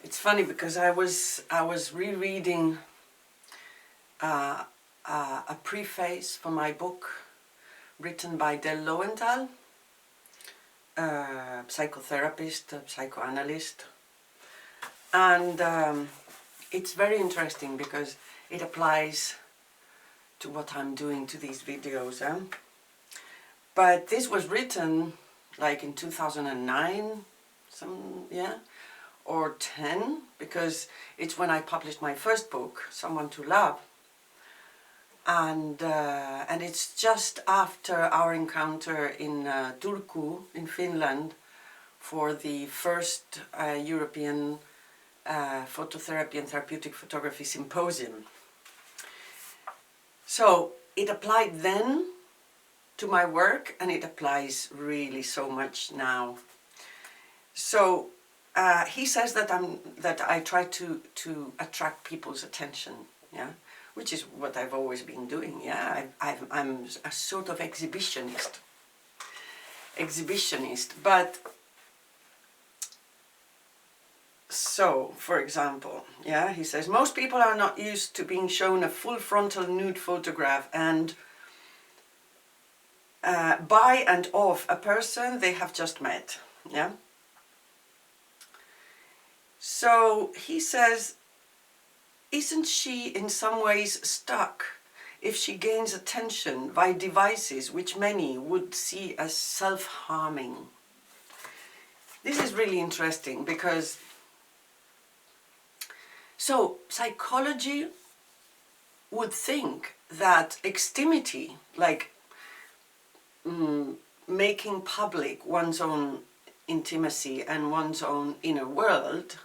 It's funny because I was rereading a preface for my book written by Del Lowenthal, a psychotherapist, a psychoanalyst, and it's very interesting because it applies to what I'm doing to these videos. But this was written like in 2009, or 10, because it's when I published my first book, Someone to Love, and it's just after our encounter in Turku in Finland for the first European phototherapy and therapeutic photography symposium. So it applied then to my work, and it applies really so much now. So he says that I try to attract people's attention, which is what I've always been doing. I'm a sort of exhibitionist. But so, for example, he says most people are not used to being shown a full frontal nude photograph and by and of a person they have just met. So he says, isn't she in some ways stuck if she gains attention by devices which many would see as self-harming? This is really interesting because psychology would think that extimacy, like making public one's own intimacy and one's own inner world,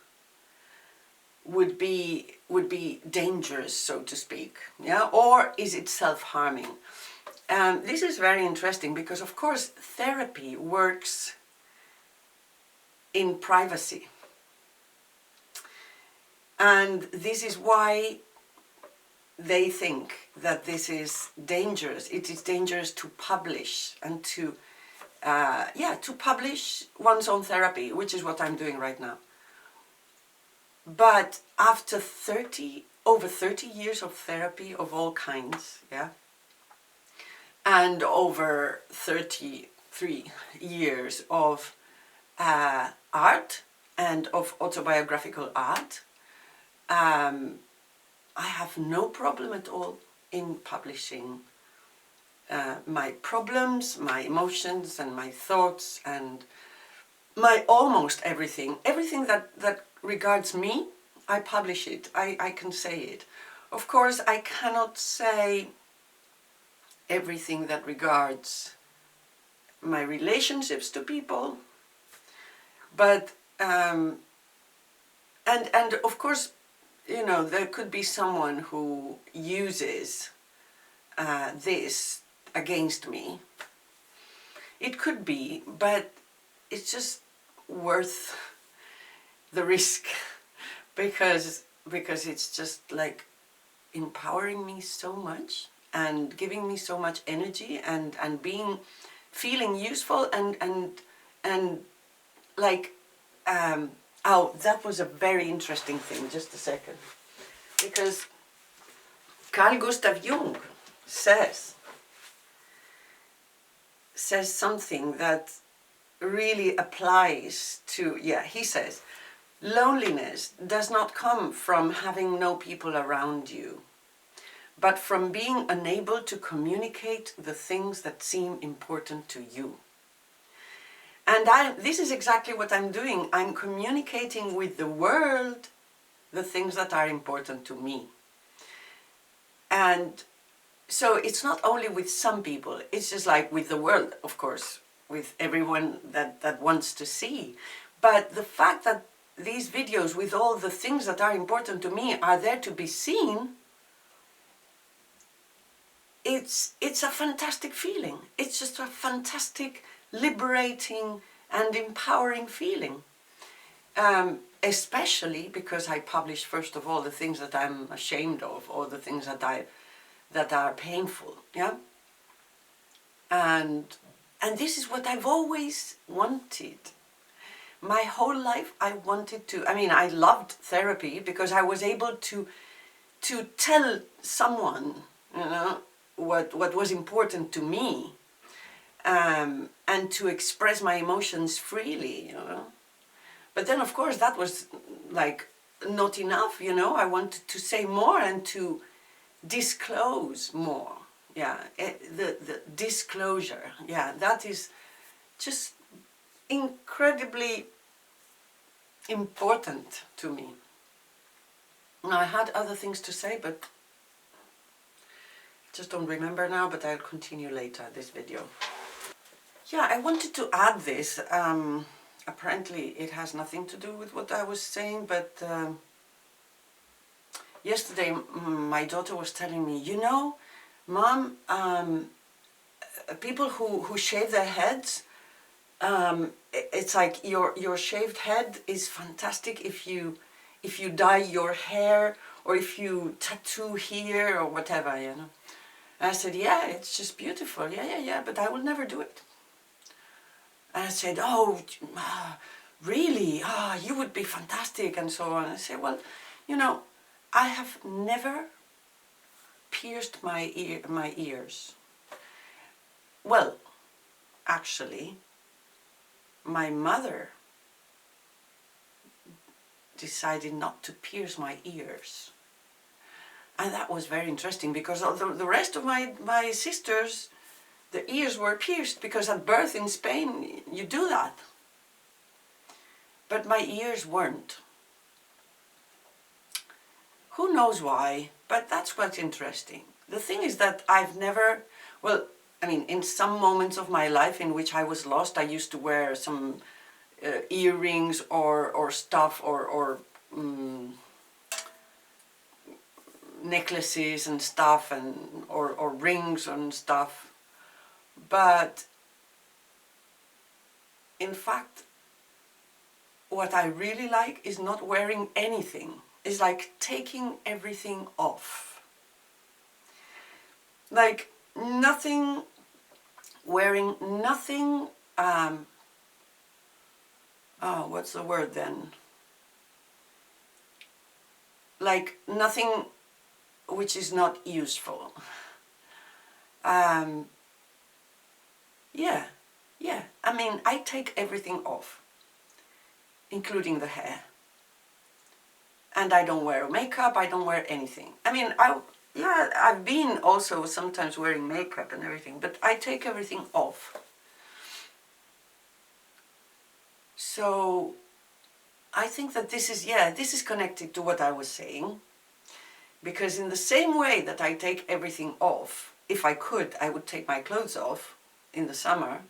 would be dangerous, so to speak, or is it self-harming? This is very interesting because, of course, therapy works in privacy, and this is why they think that this is dangerous. It is dangerous to publish and to publish one's own therapy, which is what I'm doing right now. But after over 30 years of therapy of all kinds, and over 33 years of art and of autobiographical art, I have no problem at all in publishing my problems, my emotions, and my thoughts, and my almost everything that regards me. I publish it. I can say it. Of course, I cannot say everything that regards my relationships to people, but and of course, there could be someone who uses this against me. It could be, but it's just worth the risk because it's just like empowering me so much and giving me so much energy and feeling useful and like that was a very interesting thing. Just a second, because Carl Gustav Jung says something that really applies to, he says, loneliness does not come from having no people around you, but from being unable to communicate the things that seem important to you. And this is exactly what I'm doing. I'm communicating with the world the things that are important to me. And so it's not only with some people, it's just like with the world, of course, with everyone that wants to see. But the fact that these videos with all the things that are important to me are there to be seen, it's a fantastic feeling. It's just a fantastic, liberating and empowering feeling. Especially because I publish, first of all, the things that I'm ashamed of, or the things that are painful, and this is what I've always wanted. my whole life I wanted to, I mean, I loved therapy because I was able to tell someone, you know, what was important to me, and to express my emotions freely, you know. But then, of course, that was like not enough, you know. I wanted to say more and to disclose more. Yeah, the disclosure. Yeah, that is just incredibly important to me. Now, I had other things to say, but just don't remember now, but I'll continue later this video. Yeah, I wanted to add this. Apparently it has nothing to do with what I was saying, but yesterday my daughter was telling me, you know, Mom, people who shave their heads, it's like your shaved head is fantastic if you dye your hair or if you tattoo here or whatever, you know. And I said, yeah, it's just beautiful. Yeah, but I will never do it. And I said, oh, really? You would be fantastic, and so on. I said, well, you know, I have never pierced my ears. Well, actually, my mother decided not to pierce my ears. And that was very interesting because the rest of my sisters, the ears were pierced because at birth in Spain you do that. But my ears weren't. Who knows why, but that's quite interesting. The thing is that I've never, well, I mean, in some moments of my life in which I was lost, I used to wear some earrings or stuff or necklaces and stuff, and or rings and stuff. But in fact, what I really like is not wearing anything. It's like taking everything off. Like nothing, wearing nothing, what's the word then? Like nothing which is not useful. Yeah. I mean, I take everything off, including the hair. And I don't wear makeup, I don't wear anything. I mean, I've been also sometimes wearing makeup and everything, but I take everything off. So I think that this is connected to what I was saying. Because in the same way that I take everything off, if I could, I would take my clothes off in the summer.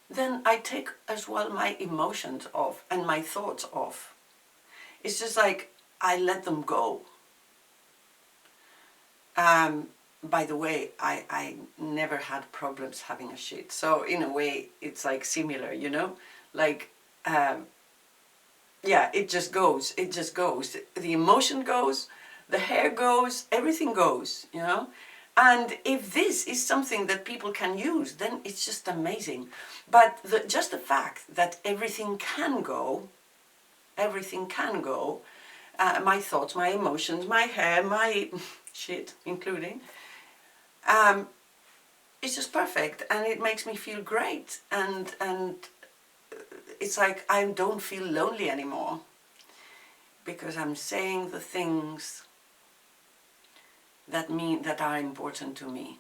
Then I take as well my emotions off and my thoughts off. It's just like I let them go. By the way, I never had problems having a shit. So in a way, it's like similar, you know? Like, yeah, it just goes. It just goes. The emotion goes, the hair goes, everything goes, you know? And if this is something that people can use, then it's just amazing. But just the fact that everything can go, my thoughts, my emotions, my hair, my shit, including, it's just perfect, and it makes me feel great, and it's like I don't feel lonely anymore because I'm saying the things that are important to me.